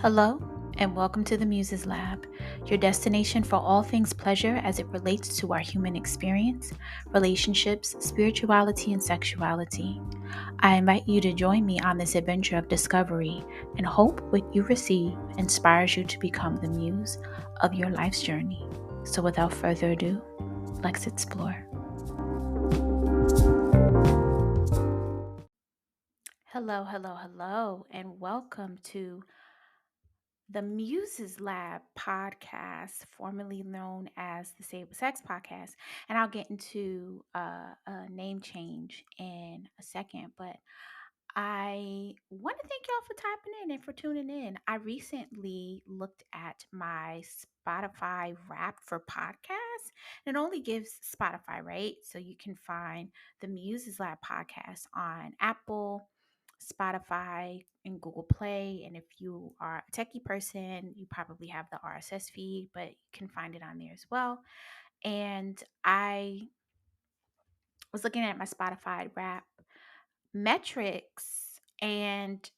Hello, and welcome to the Muses Lab, your destination for all things pleasure as it relates to our human experience, relationships, spirituality, and sexuality. I invite you to join me on this adventure of discovery and hope what you receive inspires you to become the muse of your life's journey. So, without further ado, let's explore. Hello, and welcome to the Muses Lab podcast, formerly known as the Say It With Sex podcast. And I'll get into a name change in a second, but I want to thank y'all for typing in and for tuning in. I recently looked at my Spotify wrap for podcasts, and it only gives Spotify, right? So you can find the Muses Lab podcast on Apple, Spotify, and Google Play. And if you are a techie person, you probably have the RSS feed, but you can find it on there as well. And I was looking at my Spotify wrap metrics and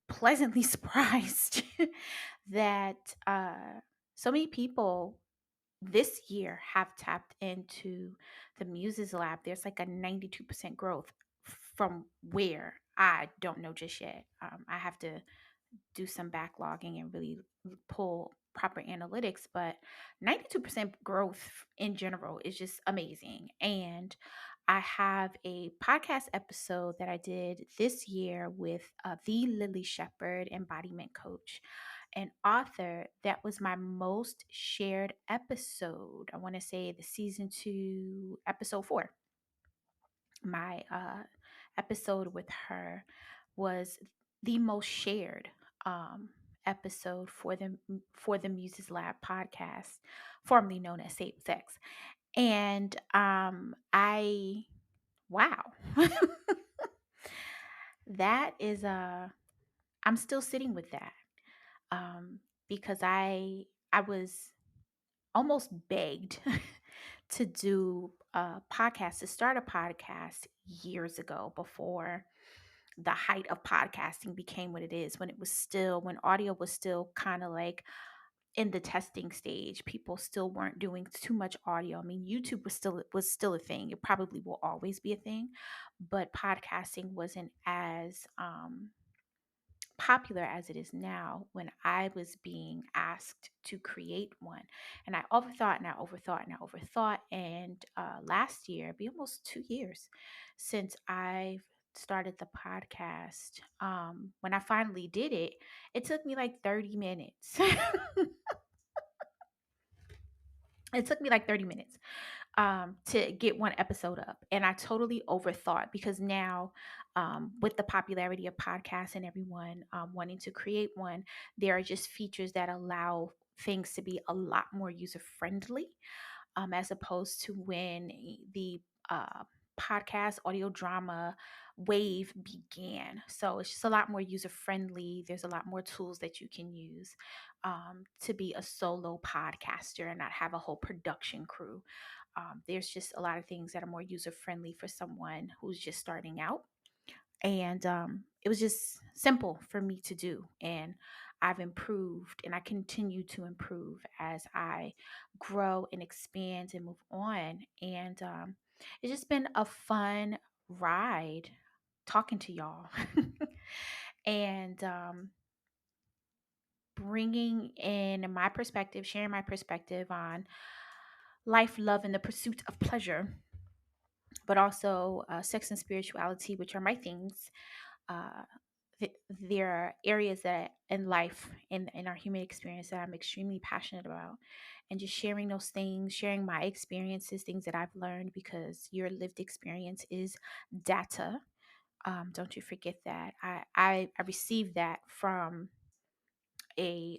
pleasantly surprised that so many people this year have tapped into the Muses Lab. There's like a 92% growth from where I don't know just yet. I have to do some backlogging and really pull proper analytics, but 92% growth in general is just amazing. And I have a podcast episode that I did this year with the Lily Shepherd, embodiment coach and author. That was my most shared episode. I want to say the season 2, episode 4. My episode with her was the most shared episode for the Muses Lab podcast, formerly known as Save Sex. And I wow. That is I'm still sitting with that. Because I was almost begged to do a podcast, to start a podcast years ago, before the height of podcasting became what it is, when audio was still kind of like in the testing stage. People still weren't doing too much audio. I mean, YouTube was still a thing. It probably will always be a thing, but podcasting wasn't as popular as it is now when I was being asked to create one. And I overthought and I overthought and I overthought. And last year, it'd be almost 2 years since I've started the podcast. When I finally did it, it took me like 30 minutes. It took me like 30 minutes to get one episode up. And I totally overthought, because now, with the popularity of podcasts and everyone wanting to create one, there are just features that allow things to be a lot more user friendly, as opposed to when the podcast audio drama wave began. So it's just a lot more user friendly. There's a lot more tools that you can use to be a solo podcaster and not have a whole production crew. There's just a lot of things that are more user friendly for someone who's just starting out. And it was just simple for me to do. And I've improved and I continue to improve as I grow and expand and move on. And it's just been a fun ride talking to y'all and bringing in my perspective, sharing my perspective on life, love, and the pursuit of pleasure, but also sex and spirituality, which are my things. Uh, there are areas that in life, in our human experience, that I'm extremely passionate about, and just sharing those things, sharing my experiences, things that I've learned, because your lived experience is data. Don't you forget that. I received that from a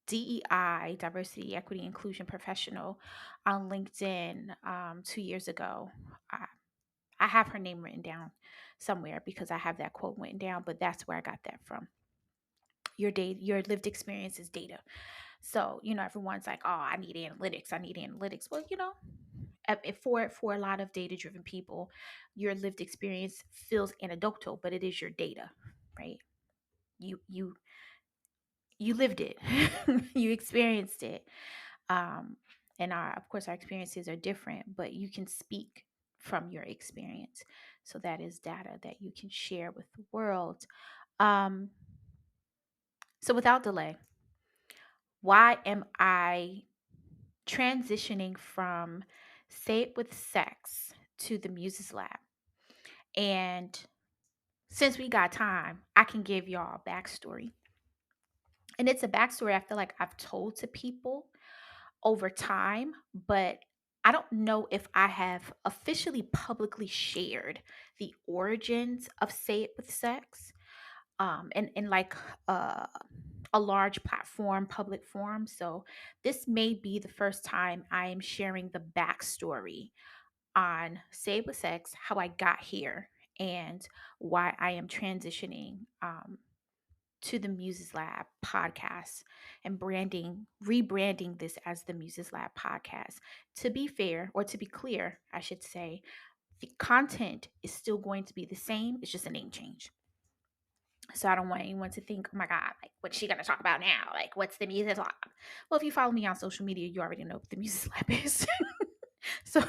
DEI, diversity, equity, inclusion professional on LinkedIn 2 years ago. I have her name written down somewhere because I have that quote written down, but that's where I got that from. Your data, your lived experience is data. So, everyone's like, "Oh, I need analytics. I need analytics." Well, for a lot of data driven people, your lived experience feels anecdotal, but it is your data, right? You You lived it. You experienced it. Um, and of course, our experiences are different, but you can speak from your experience. So that is data that you can share with the world. Um, so without delay, why am I transitioning from Say It With Sex to the Muses Lab? And since we got time, I can give y'all a backstory. And it's a backstory I feel like I've told to people over time, but I don't know if I have officially publicly shared the origins of Say It With Sex, in like uh, a large platform, public forum. So this may be the first time I am sharing the backstory on Say It With Sex, how I got here, and why I am transitioning to the Muses Lab podcast and rebranding this as the Muses Lab podcast. To be fair, or to be clear, I should say, the content is still going to be the same. It's just a name change. So I don't want anyone to think, oh my God, like what's she gonna talk about now? Like what's the Muses Lab? Well, if you follow me on social media, you already know what the Muses Lab is. So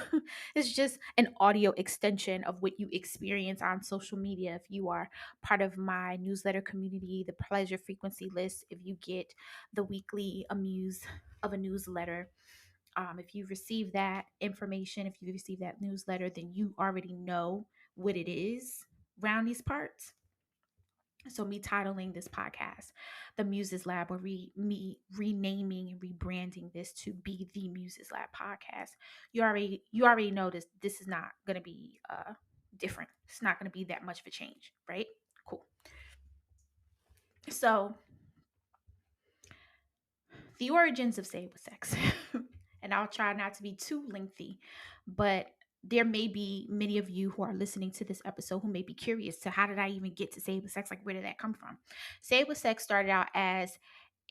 it's just an audio extension of what you experience on social media. If you are part of my newsletter community, the pleasure frequency list, if you get the weekly amuse of a newsletter, if you receive that information, if you receive that newsletter, then you already know what it is around these parts. So me titling this podcast the Muses Lab, or me renaming and rebranding this to be the Muses Lab podcast, you already know this is not going to be different. It's not going to be that much of a change, right? Cool. So the origins of Say It With Sex. And I'll try not to be too lengthy, but there may be many of you who are listening to this episode who may be curious to how did I even get to Say It With Sex? Like, where did that come from? Say It With Sex started out as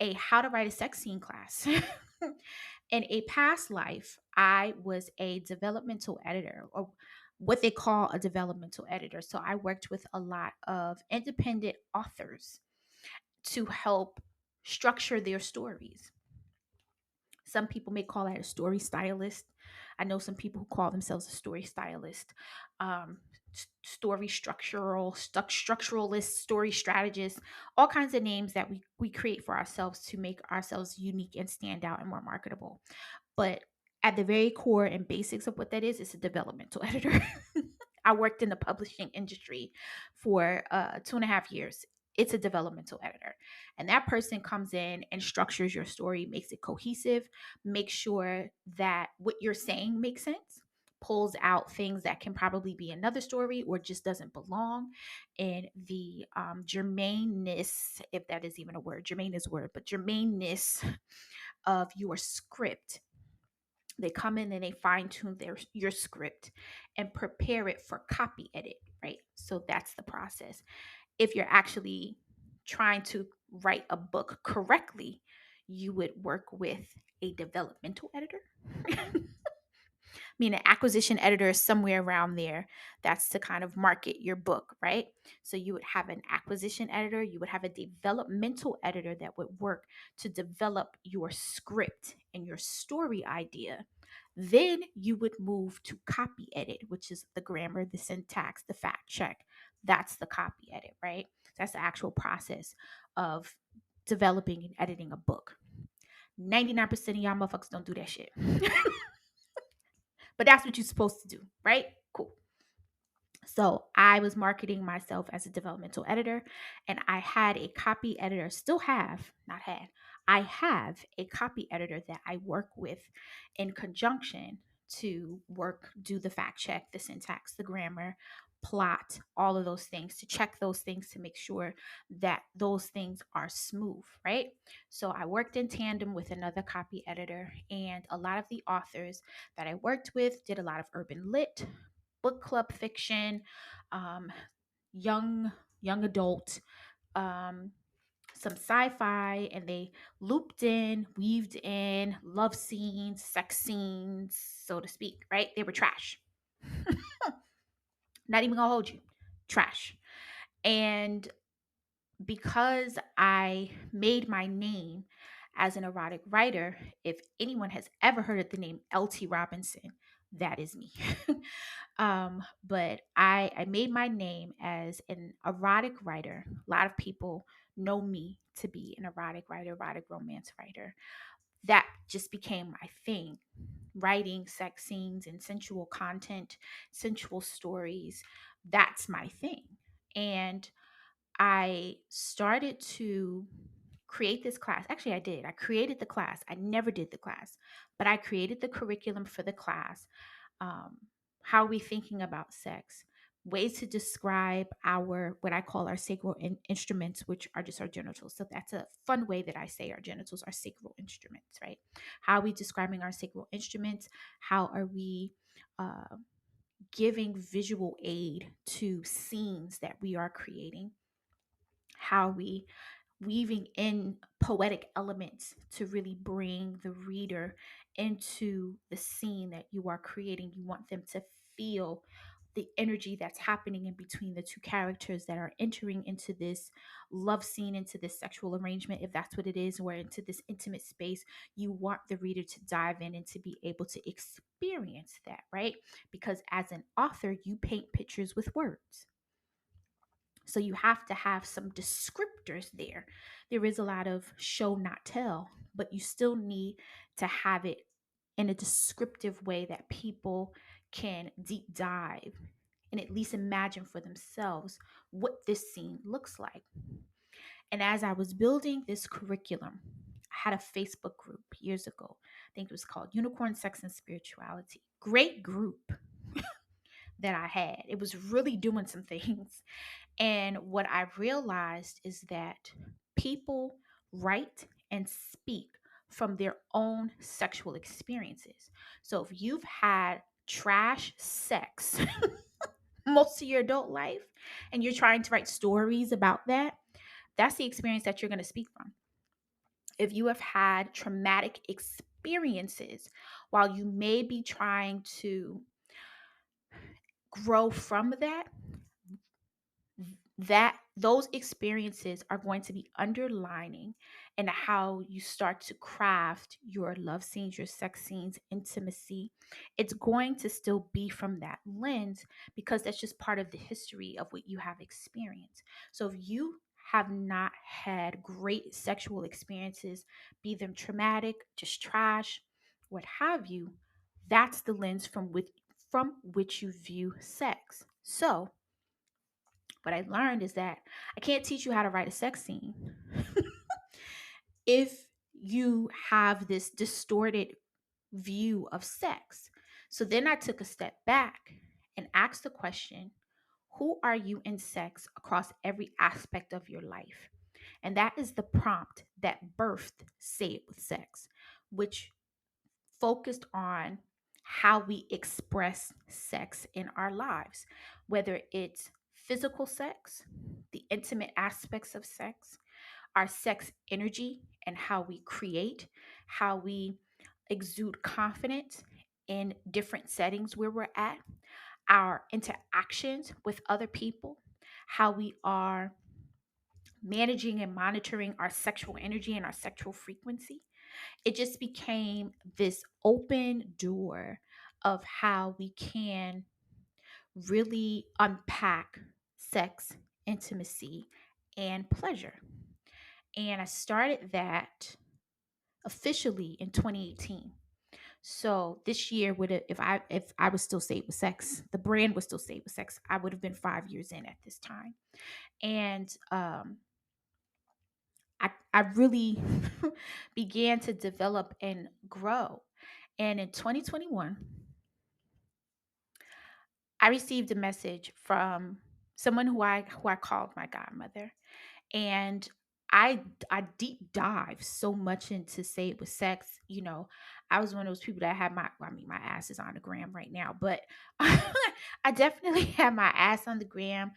a how to write a sex scene class. In a past life, I was a developmental editor, or what they call a developmental editor. So I worked with a lot of independent authors to help structure their stories. Some people may call that a story stylist. I know some people who call themselves a story stylist, story structuralist, story strategist, all kinds of names that we create for ourselves to make ourselves unique and stand out and more marketable. But at the very core and basics of what that is, it's a developmental editor. I worked in the publishing industry for 2.5 years. It's a developmental editor. And that person comes in and structures your story, makes it cohesive, makes sure that what you're saying makes sense, pulls out things that can probably be another story or just doesn't belong in the germaneness, if that is even a word. Germane is a word, but germaneness of your script. They come in and they fine tune your script and prepare it for copy edit, right? So that's the process. If you're actually trying to write a book correctly, you would work with a developmental editor. Mean an acquisition editor is somewhere around there. That's to kind of market your book, right? So you would have an acquisition editor, you would have a developmental editor that would work to develop your script and your story idea. Then you would move to copy edit, which is the grammar, the syntax, the fact check. That's the copy edit, right? That's the actual process of developing and editing a book. 99% of y'all motherfuckers don't do that shit. But that's what you're supposed to do, right? Cool. So I was marketing myself as a developmental editor, and I had a copy editor, still have, not had, I have a copy editor that I work with in conjunction to do the fact check, the syntax, the grammar, plot, all of those things, to check those things to make sure that those things are smooth, right? So I worked in tandem with another copy editor, and a lot of the authors that I worked with did a lot of urban lit, book club fiction, um, young adult, um, some sci-fi, and they weaved in love scenes, sex scenes, so to speak. Right? They were trash. Not even gonna hold you, trash. And because I made my name as an erotic writer, if anyone has ever heard of the name LT Robinson, that is me. But I made my name as an erotic writer. A lot of people know me to be an erotic writer, erotic romance writer. That just became my thing. Writing sex scenes and sensual content, sensual stories, that's my thing. And I started to create this class. Actually, I did. I created the class. I never did the class, but I created the curriculum for the class. Um, how are we thinking about sex? Ways to describe our, what I call our sacral instruments, which are just our genitals. So that's a fun way that I say our genitals are sacral instruments, right? How are we describing our sacral instruments? How are we uh, giving visual aid to scenes that we are creating? How we weaving in poetic elements to really bring the reader into the scene that you are creating. You want them to feel the energy that's happening in between the two characters that are entering into this love scene, into this sexual arrangement, if that's what it is, or into this intimate space. You want the reader to dive in and to be able to experience that, right? Because as an author, you paint pictures with words. So you have to have some descriptors there. There is a lot of show, not tell, but you still need to have it in a descriptive way that people can deep dive and at least imagine for themselves what this scene looks like. And as I was building this curriculum, I had a Facebook group years ago. I think it was called Unicorn Sex and Spirituality. Great group that I had. It was really doing some things. And what I realized is that people write and speak from their own sexual experiences. So if you've had trash sex most of your adult life and you're trying to write stories about that, that's the experience that you're going to speak from. If you have had traumatic experiences while you may be trying to grow from that, that those experiences are going to be underlining and how you start to craft your love scenes, your sex scenes, intimacy. It's going to still be from that lens because that's just part of the history of what you have experienced. So if you have not had great sexual experiences, be them traumatic, just trash, what have you, that's the lens from which you view sex. So what I learned is that I can't teach you how to write a sex scene if you have this distorted view of sex. So then I took a step back and asked the question, who are you in sex across every aspect of your life? And that is the prompt that birthed Say It With Sex, which focused on how we express sex in our lives, whether it's physical sex, the intimate aspects of sex, our sex energy, and how we create, how we exude confidence in different settings where we're at, our interactions with other people, how we are managing and monitoring our sexual energy and our sexual frequency. It just became this open door of how we can really unpack sex, intimacy, and pleasure. And I started that officially in 2018. So this year would have, if I was still Saved with Sex, the brand was still Saved with Sex, I would have been 5 years in at this time. And I really began to develop and grow. And in 2021, I received a message from someone who I called my godmother, and I deep dive so much into Say It With Sex. You know, I was one of those people that had my, well, I mean, my ass is on the gram right now, but I definitely had my ass on the gram.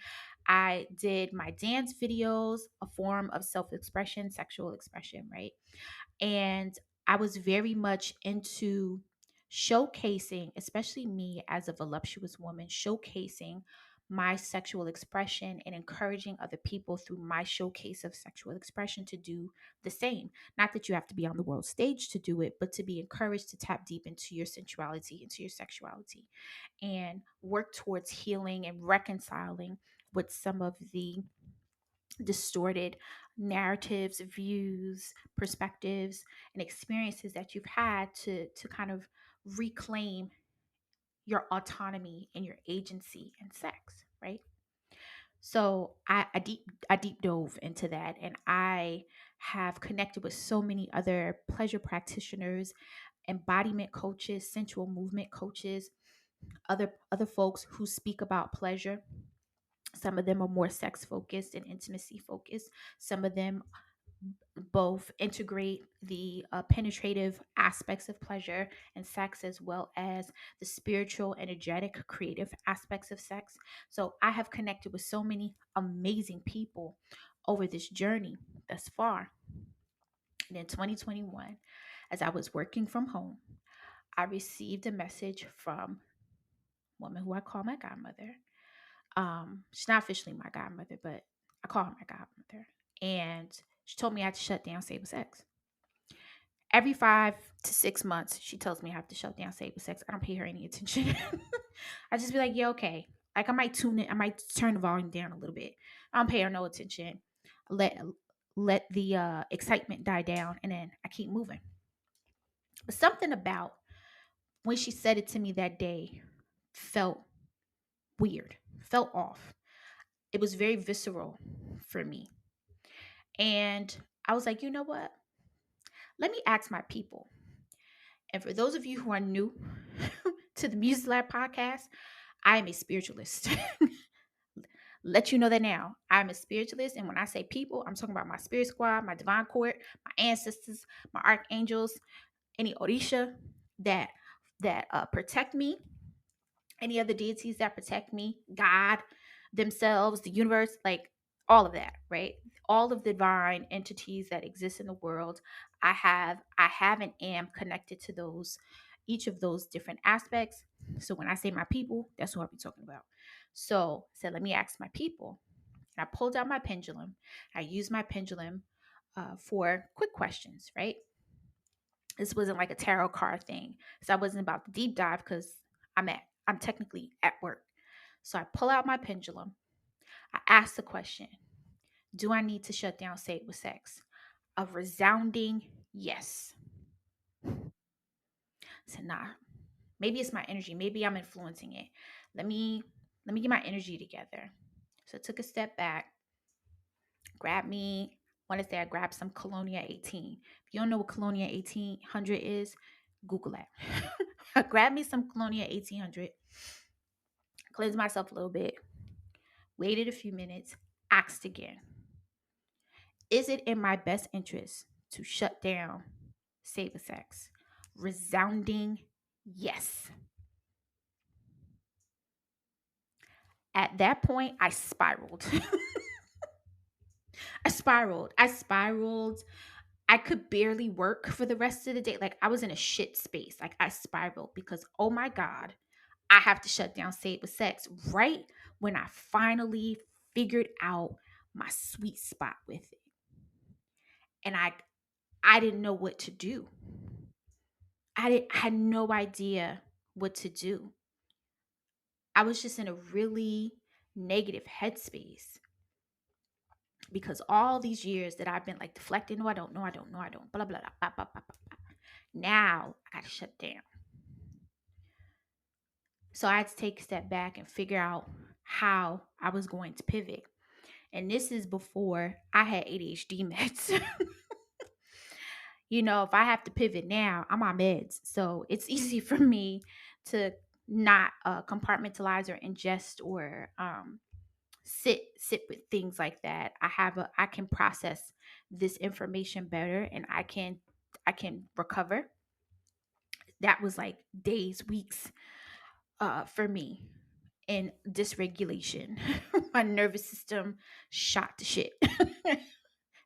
I did my dance videos, a form of self-expression, sexual expression, right? And I was very much into showcasing, especially me as a voluptuous woman, showcasing my sexual expression and encouraging other people through my showcase of sexual expression to do the same. Not that you have to be on the world stage to do it, but to be encouraged to tap deep into your sensuality, into your sexuality, and work towards healing and reconciling with some of the distorted narratives, views, perspectives, and experiences that you've had to kind of reclaim your autonomy and your agency in sex, right? So I deep dove into that, and I have connected with so many other pleasure practitioners, embodiment coaches, sensual movement coaches, other folks who speak about pleasure. Some of them are more sex focused and intimacy focused. Some of them both integrate the penetrative aspects of pleasure and sex, as well as the spiritual, energetic, creative aspects of sex. So I have connected with so many amazing people over this journey thus far. And in 2021, as I was working from home, I received a message from a woman who I call my godmother. She's not officially my godmother, but I call her my godmother. And she told me I had to shut down Saber Sex. Every 5 to 6 months, she tells me I have to shut down Saber Sex. I don't pay her any attention. I just be like, yeah, okay. Like I might tune it, I might turn the volume down a little bit. I don't pay her no attention. Let let the excitement die down, and then I keep moving. But something about when she said it to me that day felt weird, felt off. It was very visceral for me. And I was like, you know what? Let me ask my people. And for those of you who are new to the Music Lab podcast, I am a spiritualist. Let you know that now. I'm a spiritualist. And when I say people, I'm talking about my spirit squad, my divine court, my ancestors, my archangels, any Orisha that protect me, any other deities that protect me, God, themselves, the universe, like all of that, right? All of the divine entities that exist in the world, I have and am connected to those, each of those different aspects. So when I say my people, that's who I'll be talking about. So I said, let me ask my people. And I pulled out my pendulum. I used my pendulum for quick questions, right? This wasn't like a tarot card thing. So I wasn't about to deep dive because I'm technically at work. So I pull out my pendulum. I ask the question, do I need to shut down Save with Sex? A resounding yes. I said, nah. Maybe it's my energy. Maybe I'm influencing it. Let me get my energy together. So I took a step back, grabbed me. I want to say I grabbed some Colonia 18. If you don't know what Colonia 1800 is, Google that. I grabbed me some Colonia 1800, cleansed myself a little bit, waited a few minutes, asked again, is it in my best interest to shut down Saber Sex? Resounding yes. At that point, I spiraled. I spiraled. I could barely work for the rest of the day. Like I was in a shit space. Like I spiraled because, oh my God, I have to shut down Saber Sex right when I finally figured out my sweet spot with it. And I didn't know what to do. I had no idea what to do. I was just in a really negative headspace because all these years that I've been like deflecting, no, I don't, no, I don't, no, I don't, blah, blah, blah, blah, blah, blah, blah. Now I got to shut down. So I had to take a step back and figure out how I was going to pivot. And this is before I had ADHD meds. If I have to pivot now, I'm on meds. So it's easy for me to not compartmentalize or ingest or sit with things like that. I can process this information better, and I can recover. That was like days, weeks for me in dysregulation. My nervous system shot to shit.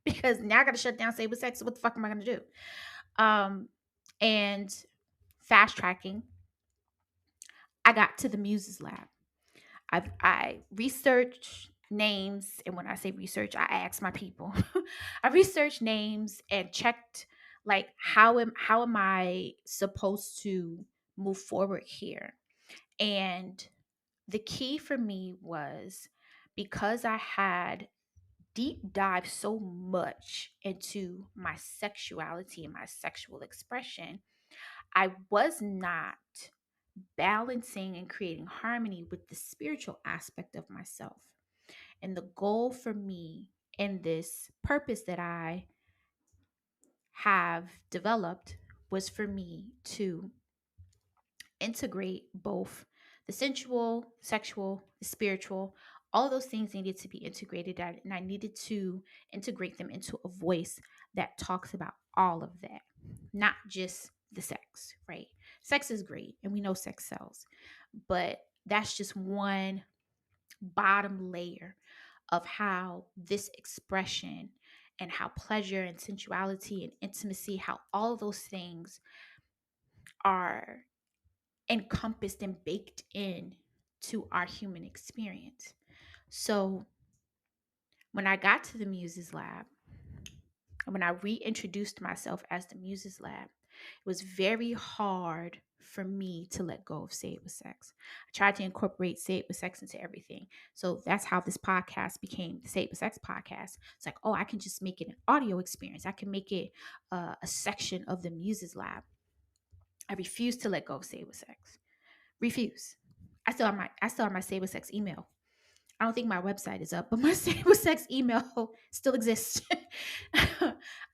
Because now I gotta shut down Saber Sex. So what the fuck am I gonna do? And fast tracking, I got to the Muses lab. I research names, and when I say research, I ask my people. I researched names and checked like how am I supposed to move forward here? And the key for me was because I had deep dive so much into my sexuality and my sexual expression, I was not balancing and creating harmony with the spiritual aspect of myself. And the goal for me in this purpose that I have developed was for me to integrate both the sensual, sexual, the spiritual. All those things needed to be integrated, and I needed to integrate them into a voice that talks about all of that, not just the sex, right? Sex is great, and we know sex sells, but that's just one bottom layer of how this expression and how pleasure and sensuality and intimacy, how all those things are encompassed and baked in to our human experience. So when I got to the Muses Lab, and when I reintroduced myself as the Muses Lab, it was very hard for me to let go of Say It With Sex. I tried to incorporate Say It With Sex into everything. So that's how this podcast became the Say It With Sex podcast. It's like, oh, I can just make it an audio experience. I can make it a section of the Muses Lab. I refuse to let go of Say It With Sex. Refuse. I still have my Say It With Sex email. I don't think my website is up, but my Say It With Sex email still exists.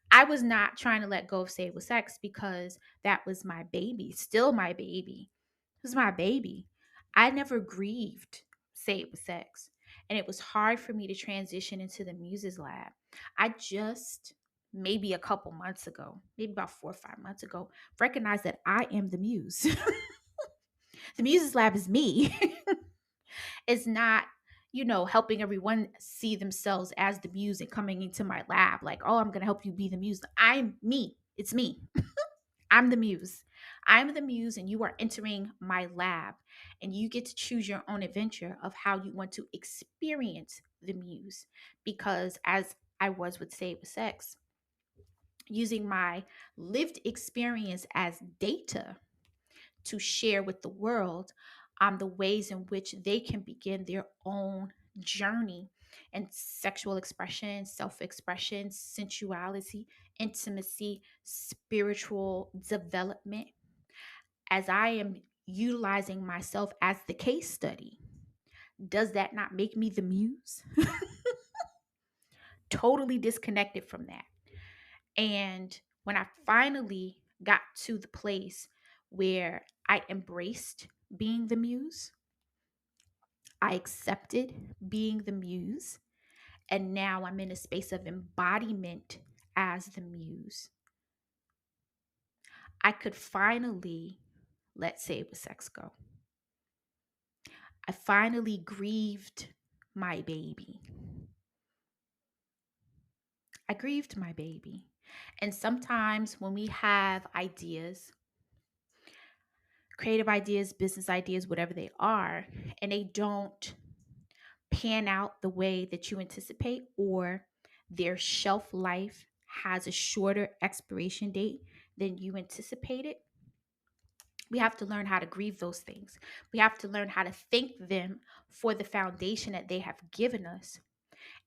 I was not trying to let go of Say It With Sex because that was my baby, still my baby. It was my baby. I never grieved Say It With Sex. And it was hard for me to transition into the Muses Lab. I just, maybe a couple months ago, maybe about 4 or 5 months ago, recognized that I am the Muse. The Muses Lab is me. It's not, helping everyone see themselves as the muse and coming into my lab like, oh, I'm going to help you be the muse. I'm me. It's me. I'm the muse. I'm the muse, and you are entering my lab, and you get to choose your own adventure of how you want to experience the muse. Because as I was with Say It With Sex, using my lived experience as data to share with the world the ways in which they can begin their own journey and sexual expression, self expression, sensuality, intimacy, spiritual development. As I am utilizing myself as the case study, does that not make me the muse? Totally disconnected from that. And when I finally got to the place where I embraced being the muse, I accepted being the muse, and now I'm in a space of embodiment as the muse. I could finally let Say It With Sex go. I finally grieved my baby. I grieved my baby. And sometimes when we have ideas, creative ideas, business ideas, whatever they are, and they don't pan out the way that you anticipate, or their shelf life has a shorter expiration date than you anticipated, we have to learn how to grieve those things. We have to learn how to thank them for the foundation that they have given us,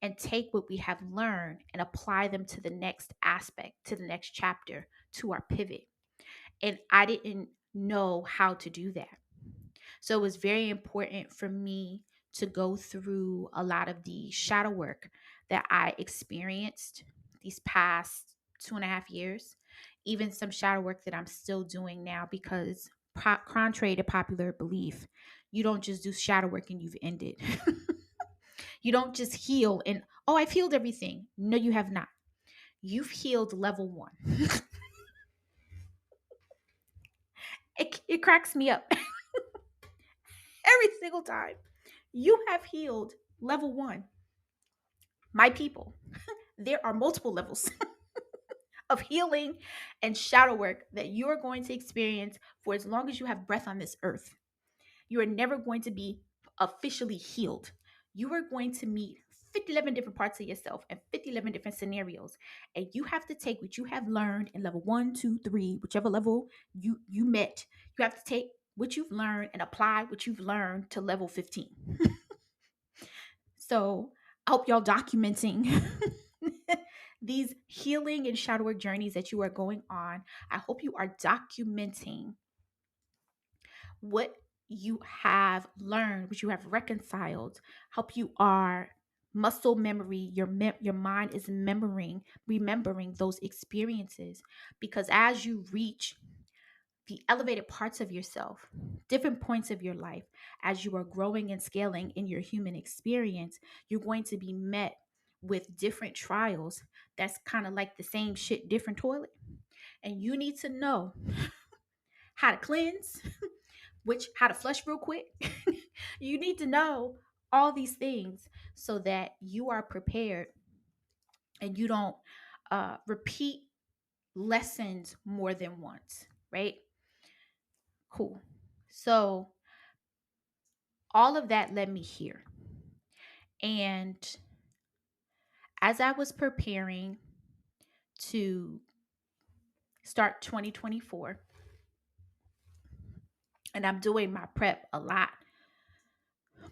and take what we have learned and apply them to the next aspect, to the next chapter, to our pivot. And I didn't know how to do that. So it was very important for me to go through a lot of the shadow work that I experienced these past 2.5 years, even some shadow work that I'm still doing now, because contrary to popular belief, you don't just do shadow work and you've ended. You don't just heal and, oh, I've healed everything. No, you have not. You've healed level one. It cracks me up every single time. You have healed level one. My people, there are multiple levels of healing and shadow work that you are going to experience for as long as you have breath on this earth. You are never going to be officially healed. You are going to meet 50, 11 different parts of yourself and 50, 11 different scenarios. And you have to take what you have learned in level one, two, three, whichever level you met. You have to take what you've learned and apply what you've learned to level 15. So I hope y'all documenting these healing and shadow work journeys that you are going on. I hope you are documenting what you have learned, what you have reconciled. Hope you are muscle memory. Your mind is remembering those experiences, because as you reach the elevated parts of yourself, different points of your life, as you are growing and scaling in your human experience, you're going to be met with different trials. That's kind of like the same shit, different toilet. And you need to know how to cleanse, how to flush real quick. You need to know all these things so that you are prepared and you don't repeat lessons more than once, right? Cool. So all of that led me here. And as I was preparing to start 2024, and I'm doing my prep a lot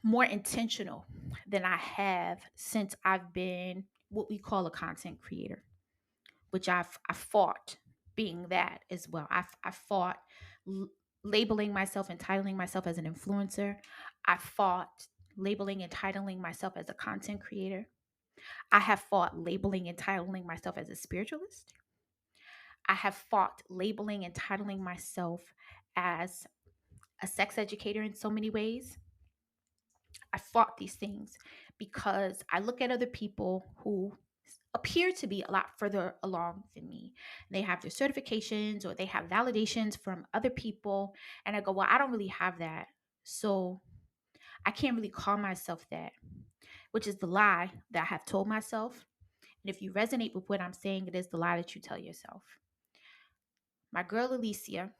more intentional than I have since I've been what we call a content creator, which I fought being that as well. I fought l- labeling myself and titling myself as an influencer. I fought labeling and titling myself as a content creator. I have fought labeling and titling myself as a spiritualist. I have fought labeling and titling myself as a sex educator in so many ways. I fought these things because I look at other people who appear to be a lot further along than me. They have their certifications or they have validations from other people. And I go, well, I don't really have that. So I can't really call myself that, which is the lie that I have told myself. And if you resonate with what I'm saying, it is the lie that you tell yourself. My girl Alicia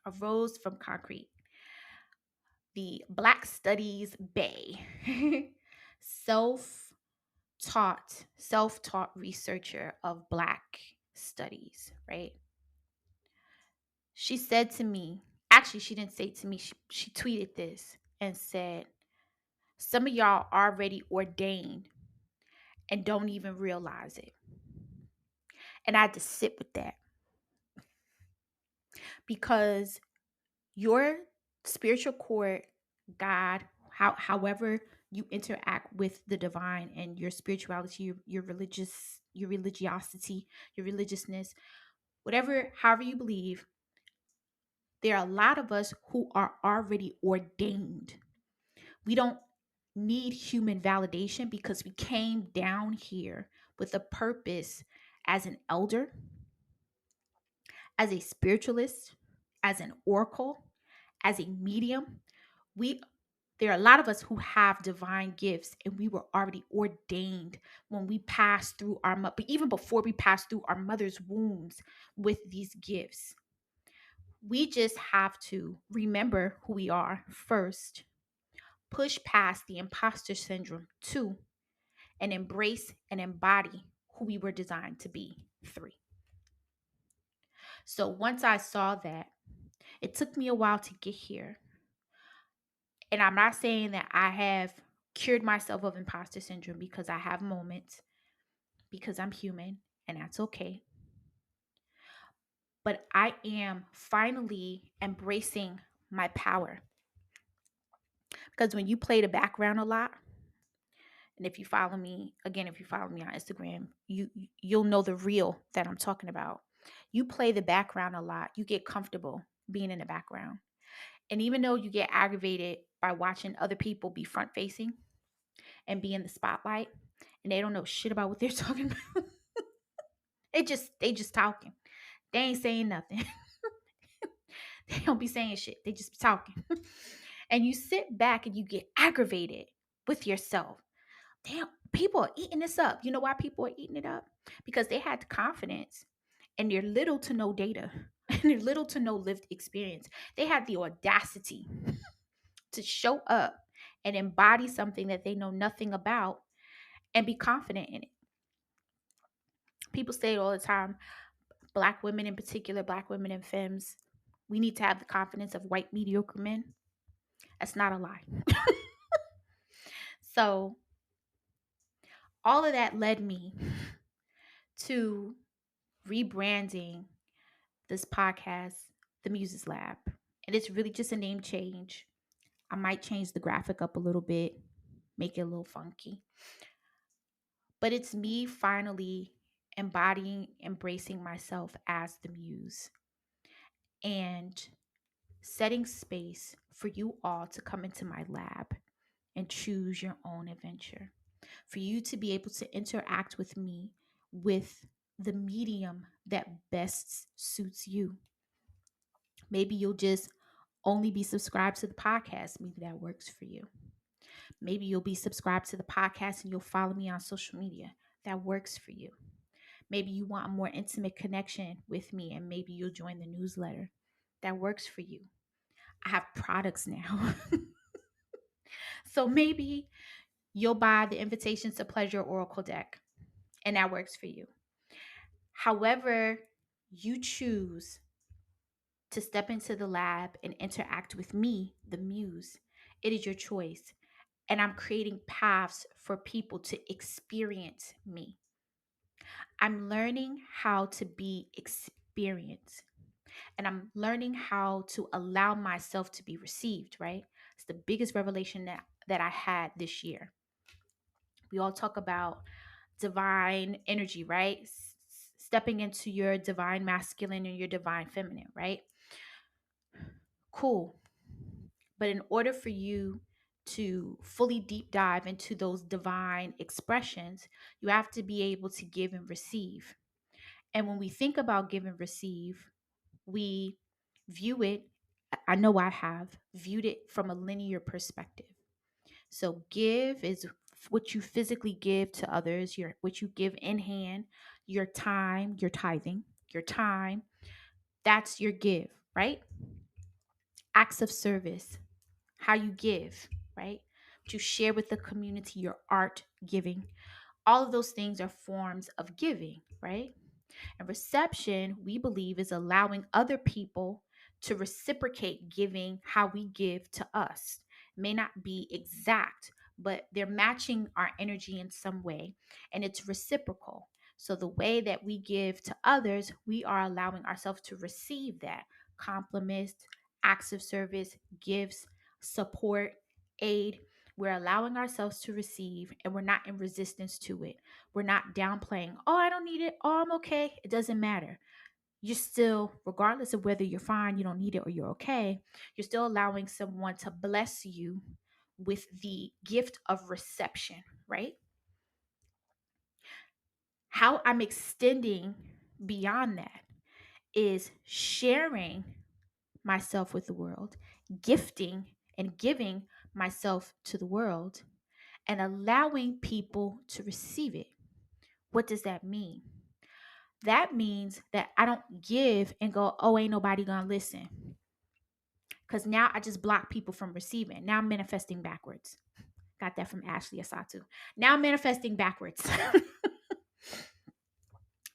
arose from concrete, the Black Studies Bay, self self-taught researcher of Black studies, right? She said to me, actually, she didn't say it to me, she tweeted this and said, some of y'all already ordained and don't even realize it. And I had to sit with that because your spiritual core, God, however you interact with the divine and your spirituality, your religiosity, your religiousness, whatever, however you believe, there are a lot of us who are already ordained. We don't need human validation because we came down here with a purpose as an elder, as a spiritualist, as an oracle, as a medium. We There are a lot of us who have divine gifts and we were already ordained when we passed through but even before we passed through our mother's wombs with these gifts. We just have to remember who we are first, push past the imposter syndrome two, and embrace and embody who we were designed to be three. So once I saw that, it took me a while to get here. And I'm not saying that I have cured myself of imposter syndrome, because I have moments, because I'm human and that's okay. But I am finally embracing my power. Because when you play the background a lot, and if you follow me, again, if you follow me on Instagram, you'll know the real that I'm talking about. You play the background a lot. You get comfortable being in the background. And even though you get aggravated by watching other people be front facing and be in the spotlight and they don't know shit about what they're talking about, they just talking. They ain't saying nothing. They don't be saying shit. They just be talking. And you sit back and you get aggravated with yourself. Damn, people are eating this up. You know why people are eating it up? Because they had confidence and their little to no data and their little to no lived experience. They had the audacity to show up and embody something that they know nothing about and be confident in it. People say it all the time, Black women in particular, Black women and femmes, we need to have the confidence of white mediocre men. That's not a lie. So, all of that led me to rebranding this podcast, The Muses Lab. And it's really just a name change. I might change the graphic up a little bit, make it a little funky. But it's me finally embodying, embracing myself as the muse and setting space for you all to come into my lab and choose your own adventure. For you to be able to interact with me with the medium that best suits you. Maybe you'll just only be subscribed to the podcast. Maybe that works for you. Maybe you'll be subscribed to the podcast and you'll follow me on social media. That works for you. Maybe you want a more intimate connection with me and maybe you'll join the newsletter. That works for you. I have products now. So maybe you'll buy the Invitations to Pleasure Oracle deck and that works for you. However, you choose to step into the lab and interact with me, the muse, it is your choice. And I'm creating paths for people to experience me. I'm learning how to be experienced. And I'm learning how to allow myself to be received, right? It's the biggest revelation that I had this year. We all talk about divine energy, right? Stepping into your divine masculine and your divine feminine, right? Cool. But in order for you to fully deep dive into those divine expressions, you have to be able to give and receive. And when we think about give and receive, we view it, I know I have viewed it from a linear perspective. So give is what you physically give to others, your what you give in hand, your time, your tithing, your time, that's your give, right? Acts of service, how you give, right? What you share with the community, your art giving. All of those things are forms of giving, right? And reception, we believe, is allowing other people to reciprocate giving how we give to us. It may not be exact, but they're matching our energy in some way, and it's reciprocal. So the way that we give to others, we are allowing ourselves to receive that compliments, acts of service, gifts, support, aid. We're allowing ourselves to receive, and we're not in resistance to it. We're not downplaying, oh, I don't need it. Oh, I'm okay. It doesn't matter. You're still, regardless of whether you're fine, you don't need it, or you're okay, you're still allowing someone to bless you with the gift of reception, right? How I'm extending beyond that is sharing myself with the world, gifting and giving myself to the world, and allowing people to receive it. What does that mean? That means that I don't give and go, oh, ain't nobody gonna listen. Because now I just block people from receiving. Now I'm manifesting backwards. Got that from Ashley Asatu. Now I'm manifesting backwards.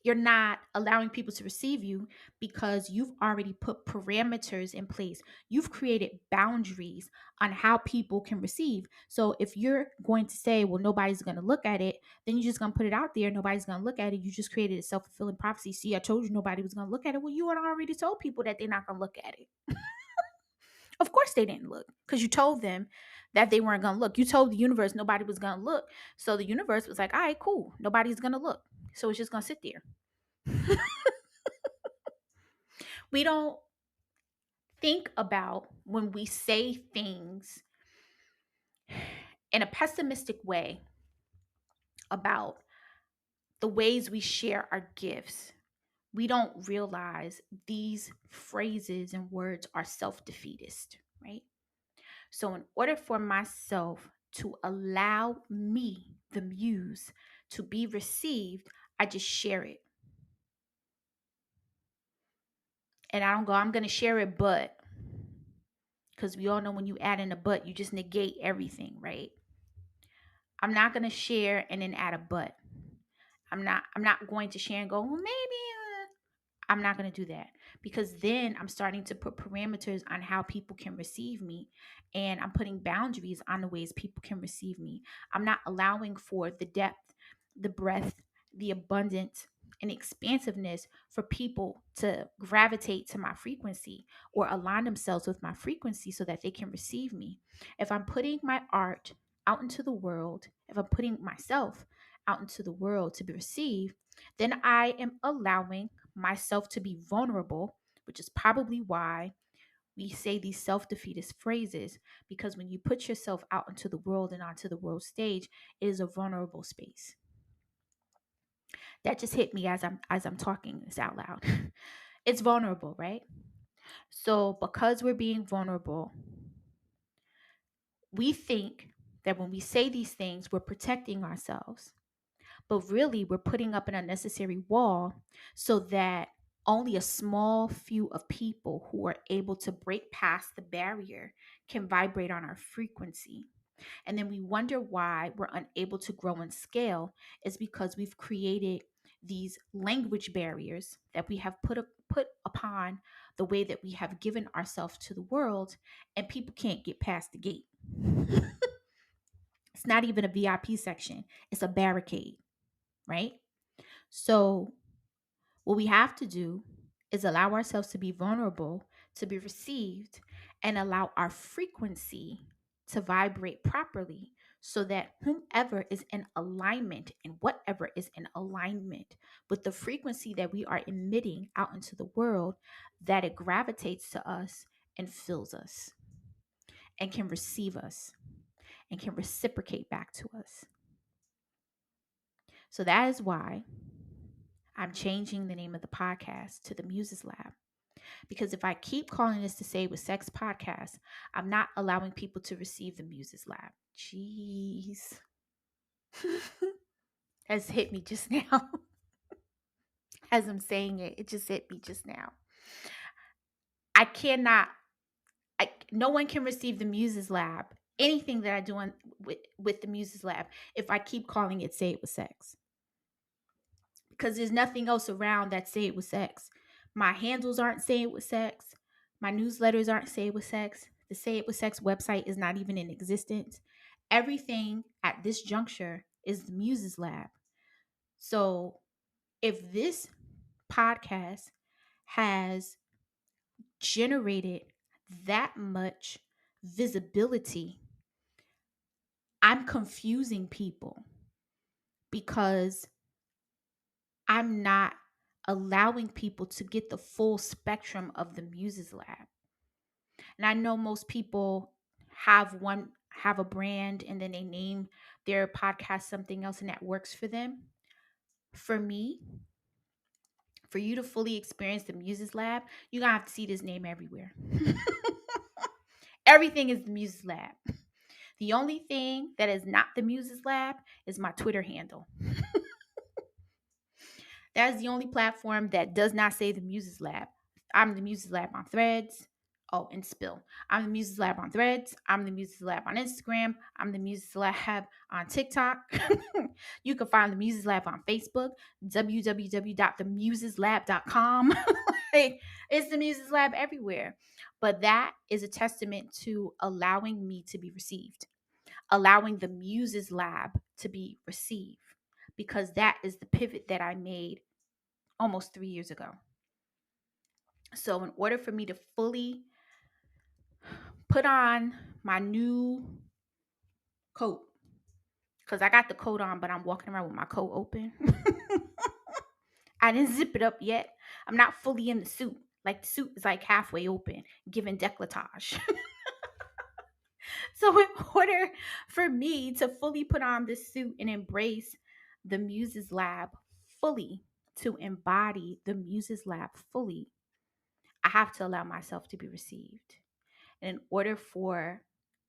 You're not allowing people to receive you because you've already put parameters in place. You've created boundaries on how people can receive. So if you're going to say, well, nobody's going to look at it, then you're just going to put it out there. Nobody's going to look at it. You just created a self-fulfilling prophecy. See, I told you nobody was going to look at it. Well, you had already told people that they're not going to look at it. Of course they didn't look because you told them that they weren't going to look. You told the universe nobody was going to look. So the universe was like, all right, cool. Nobody's going to look. So it's just going to sit there. We don't think about when we say things in a pessimistic way about the ways we share our gifts. We don't realize these phrases and words are self-defeatist, right? So in order for myself to allow me, the muse, to be received, I just share it. And I don't go, I'm going to share it, but because we all know when you add in a but, you just negate everything, right? I'm not going to share and then add a but. I'm not going to share and go, well, maybe I'm not going to do that, because then I'm starting to put parameters on how people can receive me, and I'm putting boundaries on the ways people can receive me. I'm not allowing for the depth, the breadth, the abundance, and expansiveness for people to gravitate to my frequency or align themselves with my frequency so that they can receive me. If I'm putting my art out into the world, if I'm putting myself out into the world to be received, then I am allowing myself to be vulnerable, which is probably why we say these self defeatist phrases, because when you put yourself out into the world and onto the world stage, it is a vulnerable space. That just hit me as I'm talking this out loud. It's vulnerable, right? So because we're being vulnerable, we think that when we say these things, we're protecting ourselves. But really, we're putting up an unnecessary wall so that only a small few of people who are able to break past the barrier can vibrate on our frequency. And then we wonder why we're unable to grow and scale, is because we've created these language barriers that we have put upon the way that we have given ourselves to the world, and people can't get past the gate. It's not even a VIP section, it's a barricade, right? So, what we have to do is allow ourselves to be vulnerable, to be received, and allow our frequency to vibrate properly so that whomever is in alignment and whatever is in alignment with the frequency that we are emitting out into the world, that it gravitates to us and fills us and can receive us and can reciprocate back to us. So that is why I'm changing the name of the podcast to the Muses Lab. Because if I keep calling this the Say It With Sex podcast, I'm not allowing people to receive the Muses Lab. Jeez. Has hit me just now. As I'm saying it, it just hit me just now. I cannot, no one can receive the Muses Lab, anything that I do with the Muses Lab, if I keep calling it Say It With Sex. Because there's nothing else around that Say It With Sex. My handles aren't Say It With Sex. My newsletters aren't Say It With Sex. The Say It With Sex website is not even in existence. Everything at this juncture is the Muses Lab. So if this podcast has generated that much visibility, I'm confusing people because I'm not allowing people to get the full spectrum of the Muses Lab. And I know most people have a brand and then they name their podcast something else and that works for them. For me, for you to fully experience the Muses Lab, you're gonna have to see this name everywhere. Everything is the Muses Lab. The only thing that is not the Muses Lab is my Twitter handle. That is the only platform that does not say the Muses Lab. I'm the Muses Lab on Threads. Oh, and Spill. I'm the Muses Lab on Threads. I'm the Muses Lab on Instagram. I'm the Muses Lab on TikTok. You can find the Muses Lab on Facebook, www.themuseslab.com. Like, it's the Muses Lab everywhere. But that is a testament to allowing me to be received, allowing the Muses Lab to be received, because that is the pivot that I made almost 3 years ago. So, in order for me to fully put on my new coat, because I got the coat on, but I'm walking around with my coat open. I didn't zip it up yet. I'm not fully in the suit. Like, the suit is like halfway open, giving décolletage. So, in order for me to fully put on this suit and embrace the Muses Lab fully, to embody the Muses Lab fully, I have to allow myself to be received. And in order for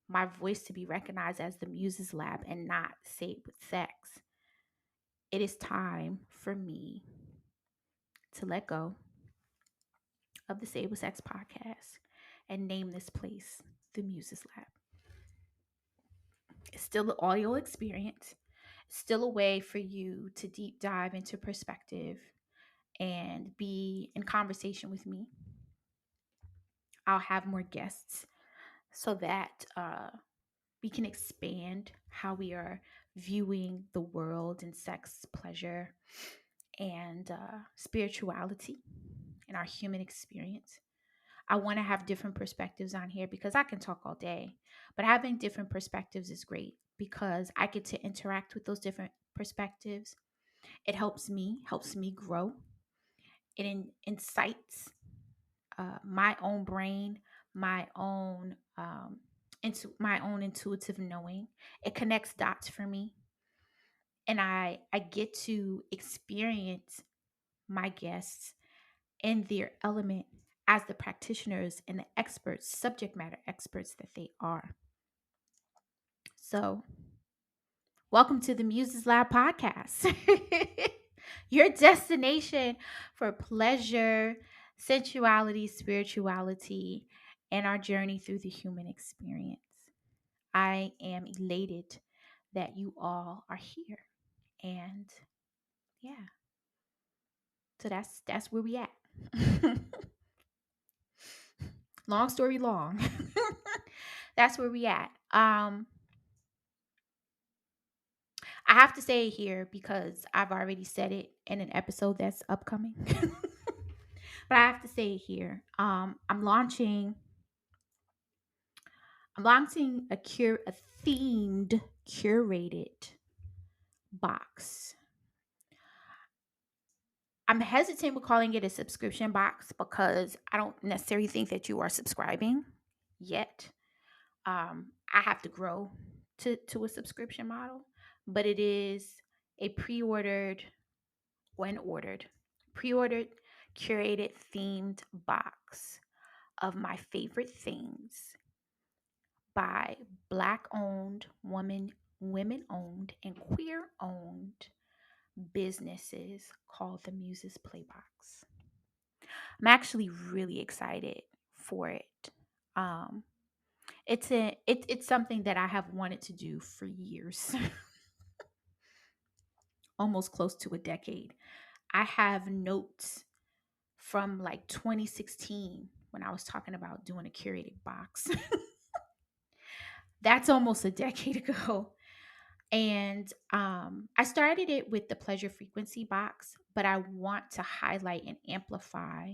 my voice to be recognized as the Muses Lab and not Say It With Sex, it is time for me to let go of the Say It With Sex podcast and name this place the Muses Lab. It's still an audio experience, it's still a way for you to deep dive into perspective and be in conversation with me. I'll have more guests so that we can expand how we are viewing the world and sex, pleasure, and spirituality in our human experience. I want to have different perspectives on here because I can talk all day, but having different perspectives is great because I get to interact with those different perspectives. It helps me grow. It incites my own brain, my own into my own intuitive knowing. It connects dots for me, and I get to experience my guests in their element as the practitioners and the experts, subject matter experts that they are. So, welcome to the Muses Lab podcast, your destination for pleasure, sensuality, spirituality, and our journey through the human experience. I am elated that you all are here. And yeah, so that's where we at. Long story long. That's where we at. I have to say it here because I've already said it in an episode that's upcoming. But I have to say it here. I'm launching a themed curated box. I'm hesitant with calling it a subscription box because I don't necessarily think that you are subscribing yet. I have to grow to a subscription model, but it is a when ordered, pre-ordered, curated, themed box of my favorite things by Black owned, women owned, and queer owned businesses called the Muses Playbox. I'm actually really excited for it. Um, it's something that I have wanted to do for years, almost close to a decade. I have notes from like 2016 when I was talking about doing a curated box. That's almost a decade ago. And I started it with the pleasure frequency box, but I want to highlight and amplify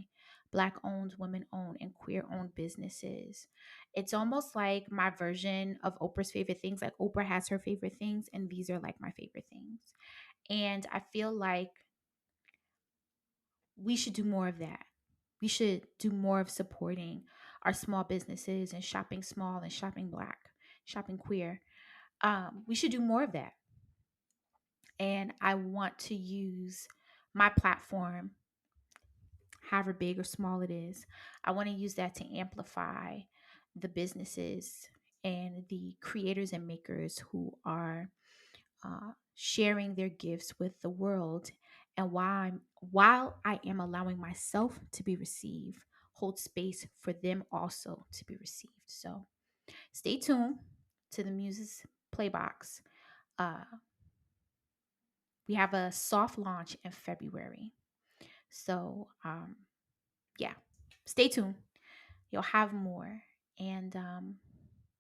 Black owned, women owned, and queer owned businesses. It's almost like my version of Oprah's favorite things. Like Oprah has her favorite things, and these are like my favorite things. And I feel like we should do more of that. We should do more of supporting our small businesses and shopping small and shopping Black, shopping queer. We should do more of that. And I want to use my platform, however big or small it is, I want to use that to amplify the businesses and the creators and makers who are sharing their gifts with the world. And while I am allowing myself to be received, hold space for them also to be received. So stay tuned to the Muses Playbox. Uh, we have a soft launch in February. So, yeah, stay tuned. You'll have more. And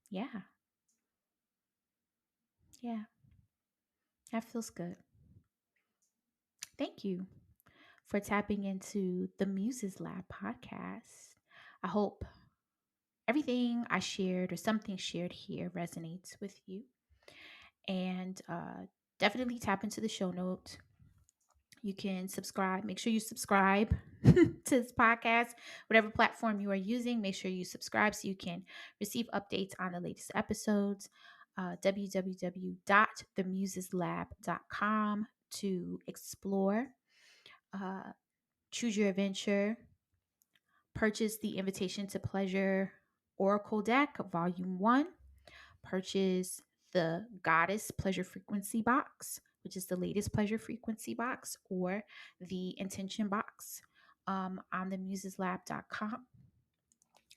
yeah, yeah, that feels good. Thank you for tapping into the Muses Lab podcast. I hope everything I shared or something shared here resonates with you. And definitely tap into the show notes. You can subscribe. Make sure you subscribe to this podcast, whatever platform you are using. Make sure you subscribe so you can receive updates on the latest episodes. www.themuseslab.com to explore, uh, choose your adventure, purchase the Invitation to Pleasure Oracle Deck, Volume 1, purchase the Goddess Pleasure Frequency Box, which is the latest pleasure frequency box, or the Intention Box on themuseslab.com.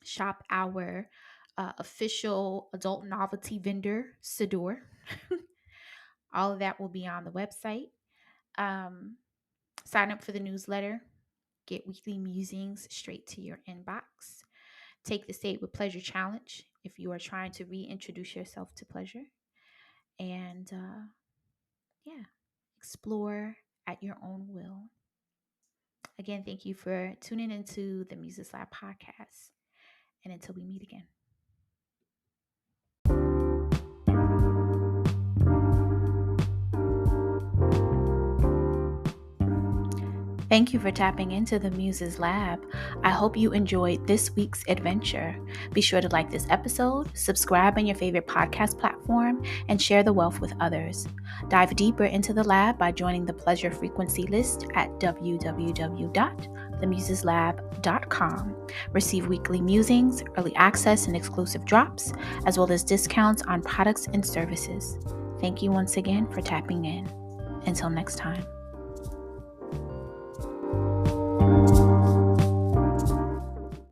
Shop our official adult novelty vendor, Sador. All of that will be on the website. Um, Sign up for the newsletter. Get weekly musings straight to your inbox. Take the State with Pleasure challenge if you are trying to reintroduce yourself to pleasure. And yeah, explore at your own will. Again, thank you for tuning into the Muse Lab podcast. And until we meet again. Thank you for tapping into the Muses Lab. I hope you enjoyed this week's adventure. Be sure to like this episode, subscribe on your favorite podcast platform, and share the wealth with others. Dive deeper into the lab by joining the Pleasure Frequency list at www.themuseslab.com. Receive weekly musings, early access, and exclusive drops, as well as discounts on products and services. Thank you once again for tapping in. Until next time.